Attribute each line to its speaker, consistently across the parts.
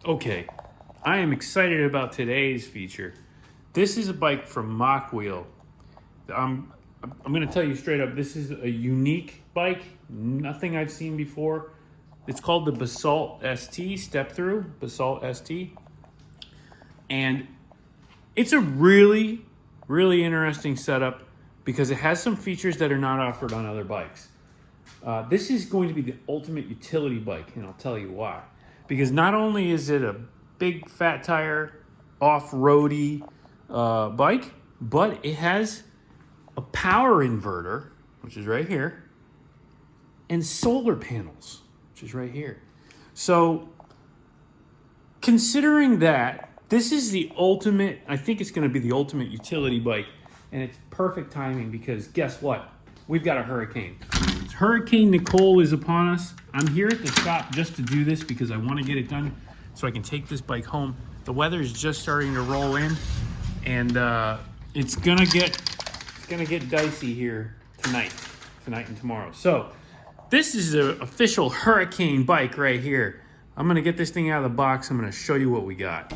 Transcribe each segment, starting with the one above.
Speaker 1: Okay, I am excited about today's feature. This is a bike from MOKWHEEL. I'm going to tell you straight up, this is a unique bike, nothing I've seen before. It's called the Basalt ST, step through, Basalt ST. And it's a really interesting setup because it has some features that are not offered on other bikes. This is going to be the ultimate utility bike, and I'll tell you why. Because not only is it a big fat tire, off-roady bike, but it has a power inverter, which is right here, and solar panels, which is right here. So considering that, this is the ultimate, I think it's going to be the ultimate utility bike, and it's perfect timing because guess what? We've got a hurricane. Hurricane Nicole is upon us. I'm here at the shop just to do this because I want to get it done so I can take this bike home. The weather is just starting to roll in, and it's gonna get dicey here tonight and tomorrow. So this is an official hurricane bike right here. I'm gonna get this thing out of the box. I'm gonna show you what we got.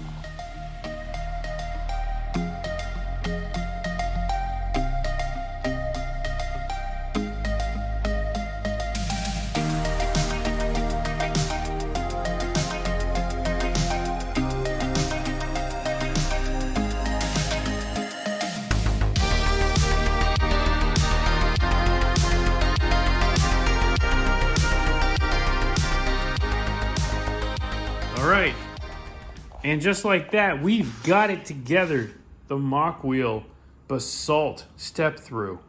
Speaker 1: All right, and just like that, we've got it together. The MOKWHEEL Basalt step through.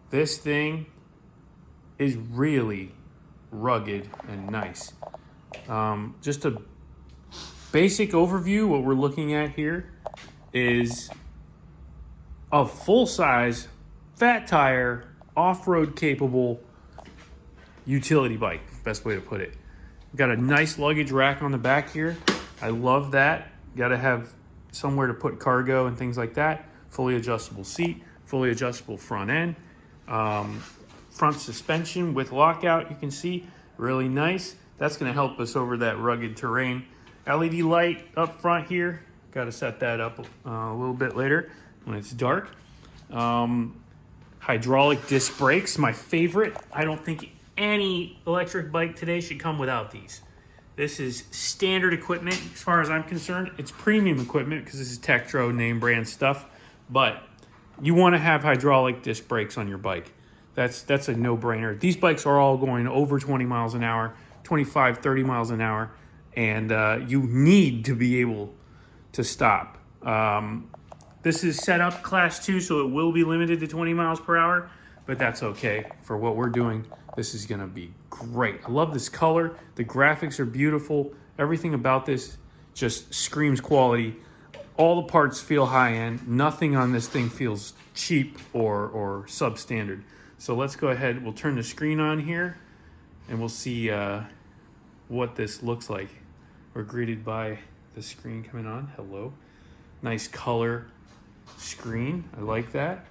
Speaker 1: This thing is really rugged and nice. Just a basic overview, what we're looking at here is a full-size, fat tire, off-road capable utility bike, best way to put it. Got a nice luggage rack on the back here. I love that. Got to have somewhere to put cargo and things like that. Fully adjustable seat, fully adjustable front end. Front suspension with lockout, you can see, really nice. That's going to help us over that rugged terrain. LED light up front here. Got to set that up a little bit later when it's dark. Hydraulic disc brakes, my favorite. I don't think any electric bike today should come without these. This is standard equipment as far as I'm concerned. It's premium equipment because this is Tektro name brand stuff, but you want to have hydraulic disc brakes on your bike. That's a no-brainer. These bikes are all going over 20 miles an hour, 25, 30 miles an hour, and you need to be able to stop. This is set up class 2, so it will be limited to 20 miles per hour, but that's okay for what we're doing. This is gonna be great. I love this color. The graphics are beautiful. Everything about this just screams quality. All the parts feel high-end. Nothing on this thing feels cheap or substandard. So let's go ahead. We'll turn the screen on here, and we'll see what this looks like. We're greeted by the screen coming on. Hello. Nice color screen. I like that.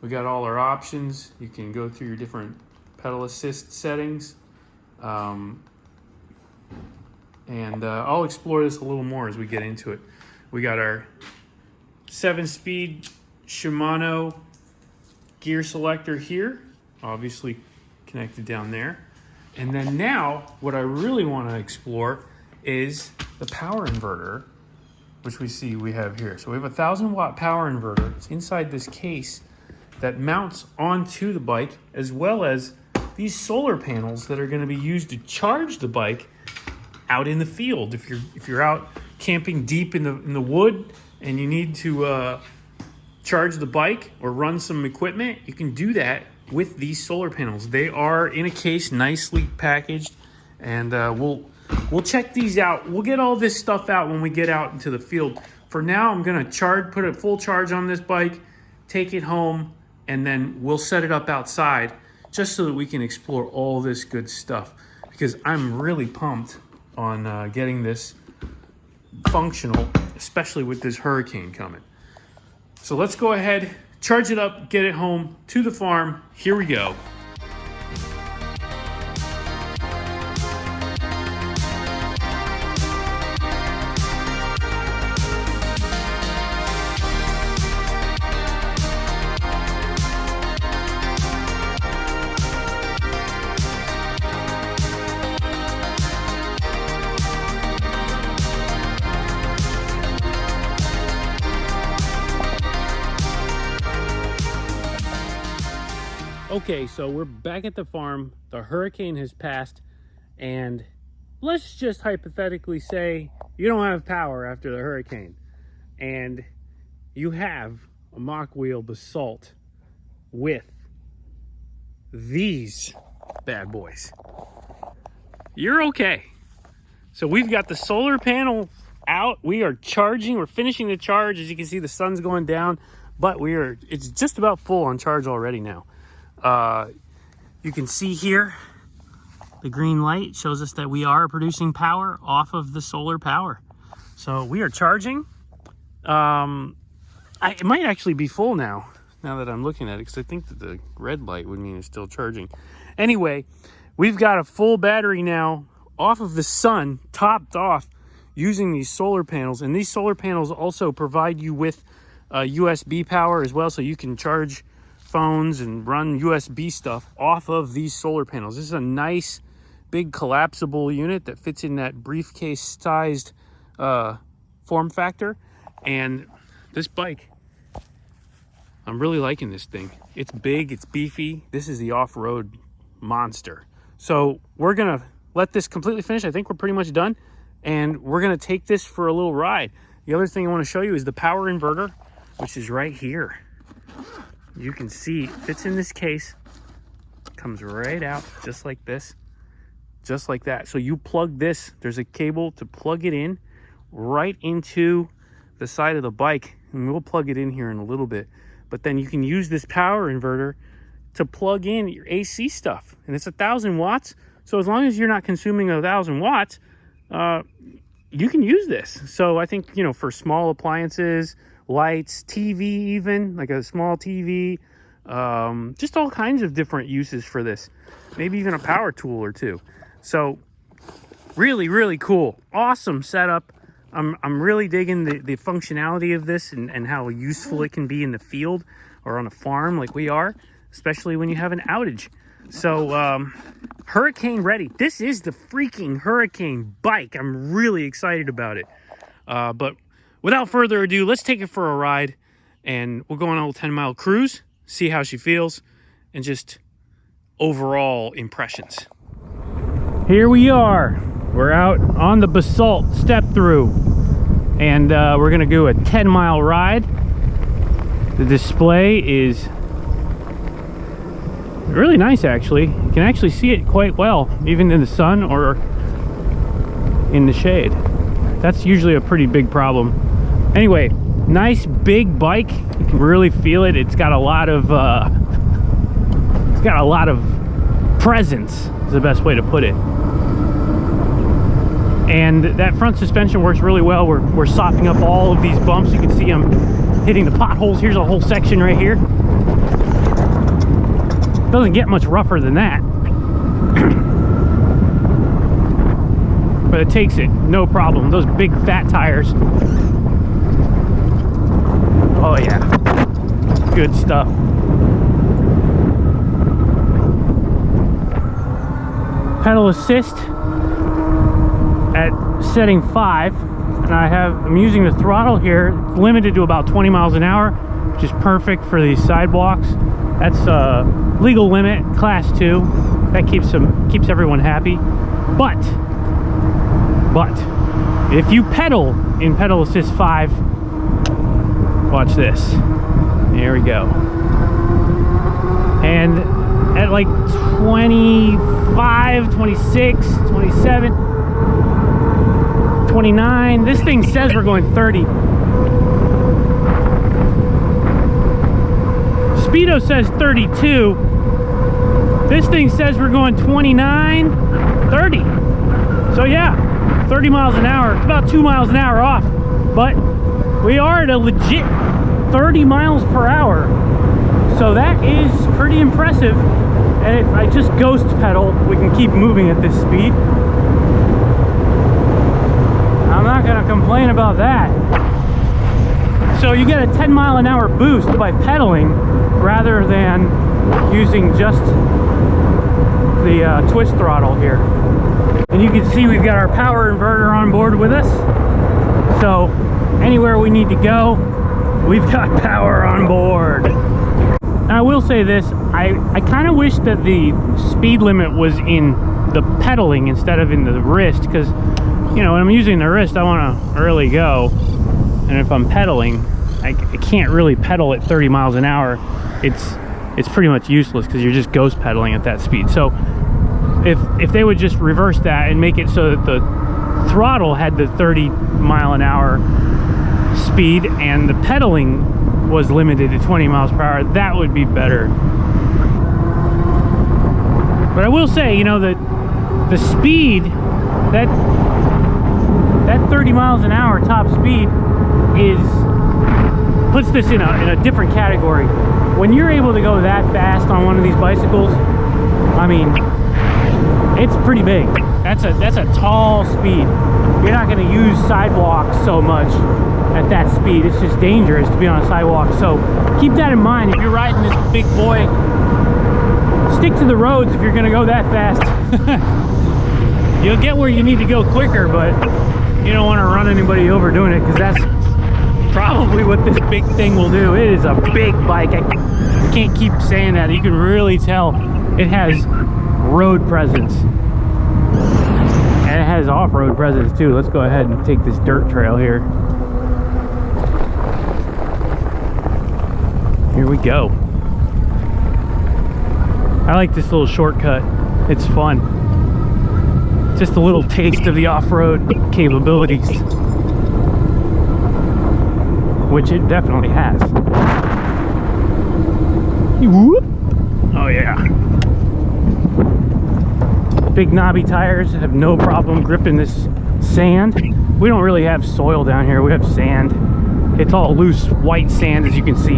Speaker 1: We got all our options. You can go through your different pedal assist settings. And I'll explore this a little more as we get into it. We got our 7-speed Shimano gear selector here, obviously connected down there. And then now what I really want to explore is the power inverter, which we have here. So we have a 1,000-watt power inverter. It's inside this case that mounts onto the bike, as well as these solar panels that are going to be used to charge the bike out in the field. If you're out camping deep in the wood and you need to charge the bike or run some equipment, you can do that with these solar panels. They are in a case, nicely packaged, and we'll check these out. We'll get all this stuff out when we get out into the field. For now, I'm going to put a full charge on this bike, take it home, and then we'll set it up outside just so that we can explore all this good stuff, because I'm really pumped on getting this functional, especially with this hurricane coming. So let's go ahead, charge it up, get it home to the farm. Here we go. Okay, so we're back at the farm. The hurricane has passed, and let's just hypothetically say you don't have power after the hurricane, and you have a MOKWHEEL Basalt with these bad boys. You're okay. So we've got the solar panel out. We are charging. We're finishing the charge. As you can see, the sun's going down, but it's just about full on charge already now. You can see here the green light shows us that we are producing power off of the solar power. So we are charging. It might actually be full now that I'm looking at it, because I think that the red light would mean it's still charging. Anyway, we've got a full battery now off of the sun, topped off, using these solar panels. And these solar panels also provide you with USB power as well, so you can charge phones and run USB stuff off of these solar panels. This is a nice big collapsible unit that fits in that briefcase sized form factor. And this bike, I'm really liking this thing. It's big, it's beefy. This is the off-road monster. So we're gonna let this completely finish. I think we're pretty much done, and we're gonna take this for a little ride. The other thing I want to show you is the power inverter, which is right here. You can see it fits in this case, comes right out just like this, just like that. So you plug this, there's a cable to plug it in right into the side of the bike, and we'll plug it in here in a little bit. But then you can use this power inverter to plug in your AC stuff, and it's 1,000 watts. So as long as you're not consuming 1,000 watts, you can use this. So I think, for small appliances, lights, TV, even like a small TV, just all kinds of different uses for this. Maybe even a power tool or two. So really, really cool. Awesome setup. I'm really digging the functionality of this and how useful it can be in the field or on a farm like we are, especially when you have an outage. So hurricane ready. This is the freaking hurricane bike. I'm really excited about it. But without further ado, let's take it for a ride, and we'll go on a little 10-mile cruise, see how she feels, and just overall impressions. Here we are. We're out on the Basalt step through, and we're gonna do a 10-mile ride. The display is really nice, actually. You can actually see it quite well, even in the sun or in the shade. That's usually a pretty big problem. Anyway, nice big bike. You can really feel it. It's got a lot of presence, is the best way to put it. And that front suspension works really well. We're sopping up all of these bumps. You can see them hitting the potholes. Here's a whole section right here. Doesn't get much rougher than that. But it takes it, no problem. Those big fat tires. Oh yeah, good stuff. Pedal assist at setting 5, and I'm using the throttle here, limited to about 20 miles an hour, which is perfect for these sidewalks. That's legal limit, class 2. That keeps everyone happy. But if you pedal in pedal assist 5, watch this. There we go. And at like 25, 26, 27, 29, this thing says we're going 30. Speedo says 32. This thing says we're going 29, 30. So yeah, 30 miles an hour. It's about 2 miles an hour off, but we are at a legit 30 miles per hour. So that is pretty impressive. And if I just ghost pedal, we can keep moving at this speed. I'm not gonna complain about that. So you get a 10 mile an hour boost by pedaling rather than using just the twist throttle here. And you can see we've got our power inverter on board with us. So anywhere we need to go, we've got power on board. Now, I will say this, I kind of wish that the speed limit was in the pedaling instead of in the wrist, because, you know, when I'm using the wrist, I want to really go, and if I'm pedaling, I can't really pedal at 30 miles an hour. It's pretty much useless because you're just ghost pedaling at that speed. So if they would just reverse that and make it so that the throttle had the 30 mile an hour speed and the pedaling was limited to 20 miles per hour, that would be better. But I will say, you know, that the speed, that 30 miles an hour top speed puts this in a different category. When you're able to go that fast on one of these bicycles, I mean, it's pretty big. That's a tall speed. You're not going to use sidewalks so much at that speed. It's just dangerous to be on a sidewalk. So keep that in mind if you're riding this big boy. Stick to the roads if you're going to go that fast. You'll get where you need to go quicker, but you don't want to run anybody over doing it, because that's probably what this big thing will do. It is a big bike. I can't keep saying that. You can really tell it has road presence. And it has off-road presence too. Let's go ahead and take this dirt trail here. Here we go. I like this little shortcut. It's fun. Just a little taste of the off-road capabilities, which it definitely has. Whoop. Oh yeah. Big knobby tires have no problem gripping this sand. We don't really have soil down here, we have sand. It's all loose white sand, as you can see.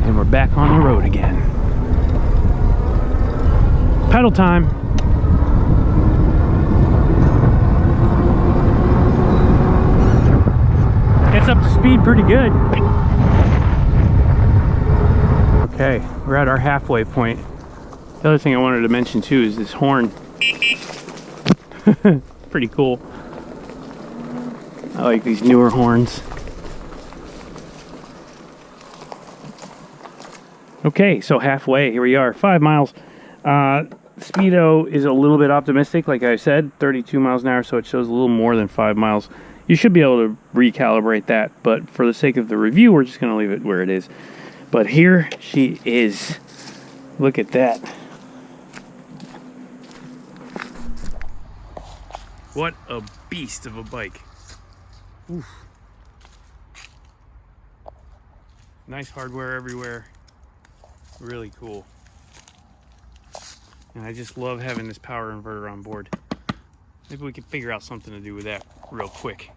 Speaker 1: And we're back on the road again. Pedal time. Gets up to speed pretty good. Okay, we're at our halfway point. The other thing I wanted to mention too is this horn. Pretty cool. I like these newer horns. Okay, so halfway, here we are, 5 miles. Speedo is a little bit optimistic, like I said, 32 miles an hour, so it shows a little more than 5 miles. You should be able to recalibrate that, but for the sake of the review, we're just going to leave it where it is. But here she is. Look at that. What a beast of a bike. Oof. Nice hardware everywhere. Really cool. And I just love having this power inverter on board. Maybe we can figure out something to do with that real quick.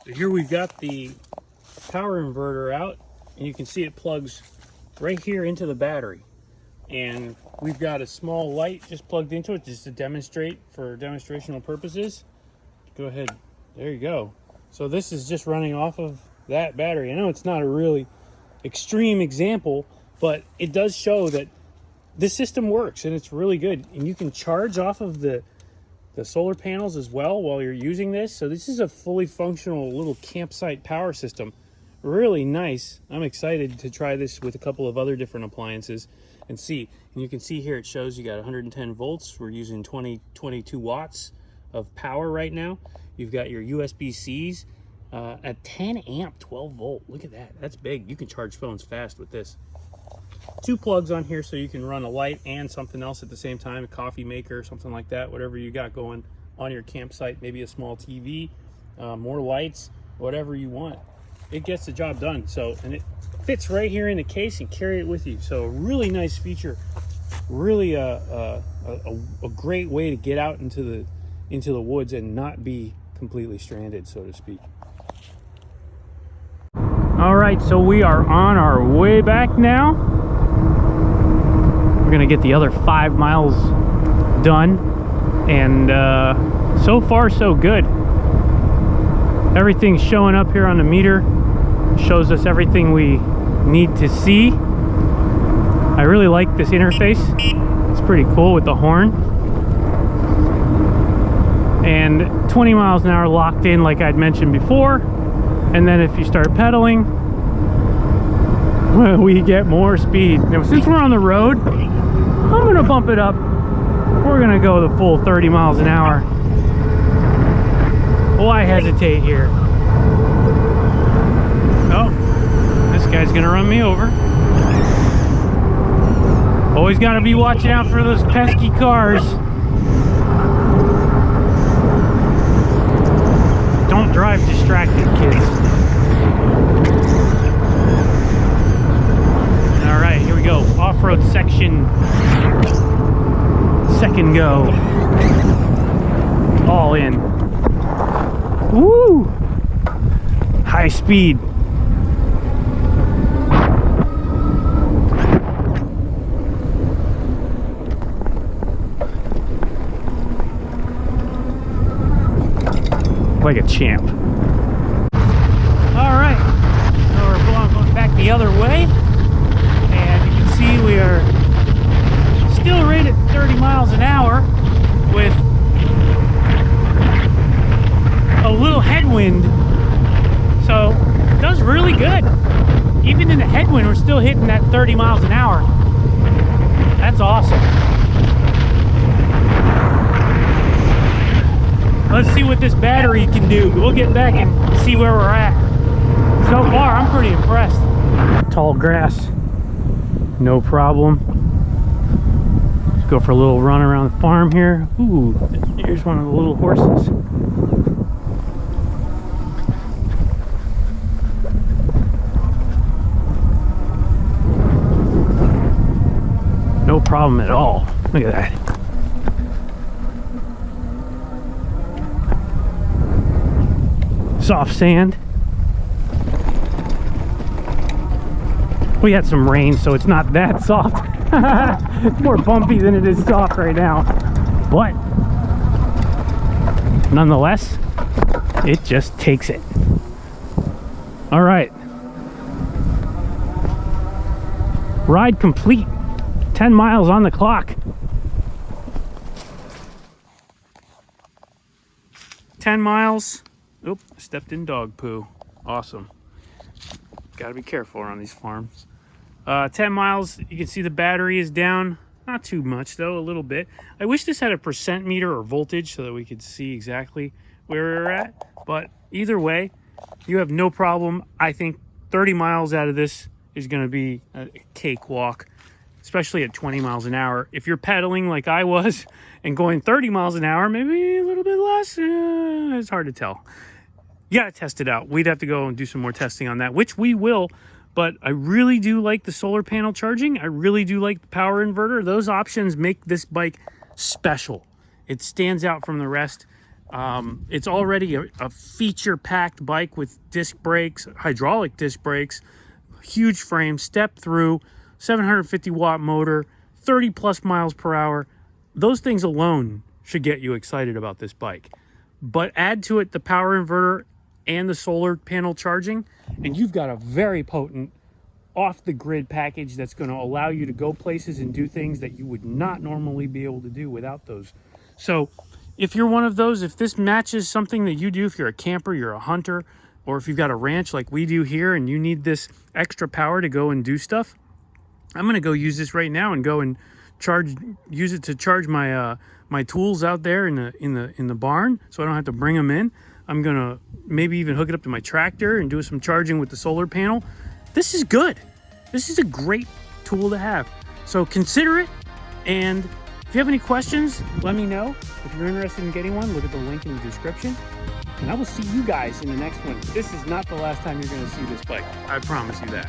Speaker 1: So here we've got the power inverter out, and you can see it plugs right here into the battery. And we've got a small light just plugged into it just to demonstrate for demonstrational purposes. Go ahead. There you go. So this is just running off of that battery. I know it's not a really extreme example, but it does show that this system works and it's really good. And you can charge off of the solar panels as well while you're using this. So this is a fully functional little campsite power system. Really nice. I'm excited to try this with a couple of other different appliances and see. And you can see here it shows you got 110 volts. We're using 22 watts of power right now. You've got your USB-Cs at 10 amp 12 volt. Look at that. That's big. You can charge phones fast with this. 2 plugs on here so you can run a light and something else at the same time, a coffee maker, something like that, whatever you got going on your campsite, maybe a small TV, more lights, whatever you want. It gets the job done. So, and it fits right here in the case and carry it with you. So a really nice feature, really a great way to get out into the woods and not be completely stranded, so to speak. All right, so we are on our way back now. We're gonna get the other 5 miles done, and so far so good. Everything's showing up here on the meter, shows us everything we need to see. I really like this interface. It's pretty cool with the horn. and 20 miles an hour locked in like I'd mentioned before. And then if you start pedaling, we get more speed. Now since we're on the road, I'm gonna bump it up. We're gonna go the full 30 miles an hour. Why hesitate here? Oh, this guy's gonna run me over. Always gotta be watching out for those pesky cars. Don't drive distracted, kids. All right, here we go. Off-road section. Second go. All in. Woo! High speed. Like a champ. All right, so we're going back the other way, and you can see we are still right at 30 miles an hour with a little headwind, so it does really good. Even in the headwind, we're still hitting that 30 miles an hour. That's awesome. Let's see what this battery can do. We'll get back and see where we're at. So far, I'm pretty impressed. Tall grass, no problem. Let's go for a little run around the farm here. Ooh, here's one of the little horses. No problem at all. Look at that. Soft sand. We had some rain, so it's not that soft. It's more bumpy than it is soft right now. But nonetheless, it just takes it. All right. Ride complete. 10 miles on the clock. 10 miles. Oop, stepped in dog poo. Awesome. Gotta be careful around these farms. 10 miles, you can see the battery is down. Not too much though, a little bit. I wish this had a percent meter or voltage so that we could see exactly where we're at. But either way, you have no problem. I think 30 miles out of this is gonna be a cakewalk, especially at 20 miles an hour. If you're pedaling like I was and going 30 miles an hour, maybe a little bit less, it's hard to tell. You gotta test it out. We'd have to go and do some more testing on that, which we will, but I really do like the solar panel charging. I really do like the power inverter. Those options make this bike special. It stands out from the rest. It's already a feature-packed bike with disc brakes, hydraulic disc brakes, huge frame, step through, 750 watt motor, 30 plus miles per hour. Those things alone should get you excited about this bike. But add to it the power inverter and the solar panel charging, and you've got a very potent off-the-grid package that's going to allow you to go places and do things that you would not normally be able to do without those. So if you're one of those, if this matches something that you do, if you're a camper, you're a hunter, or if you've got a ranch like we do here and you need this extra power to go and do stuff, I'm going to go use this right now and go and use it to charge my my tools out there in the barn, so I don't have to bring them in. I'm gonna maybe even hook it up to my tractor and do some charging with the solar panel. This is good. This is a great tool to have. So consider it, and if you have any questions, let me know. If you're interested in getting one, look at the link in the description. And I will see you guys in the next one. This is not the last time you're gonna see this bike. I promise you that.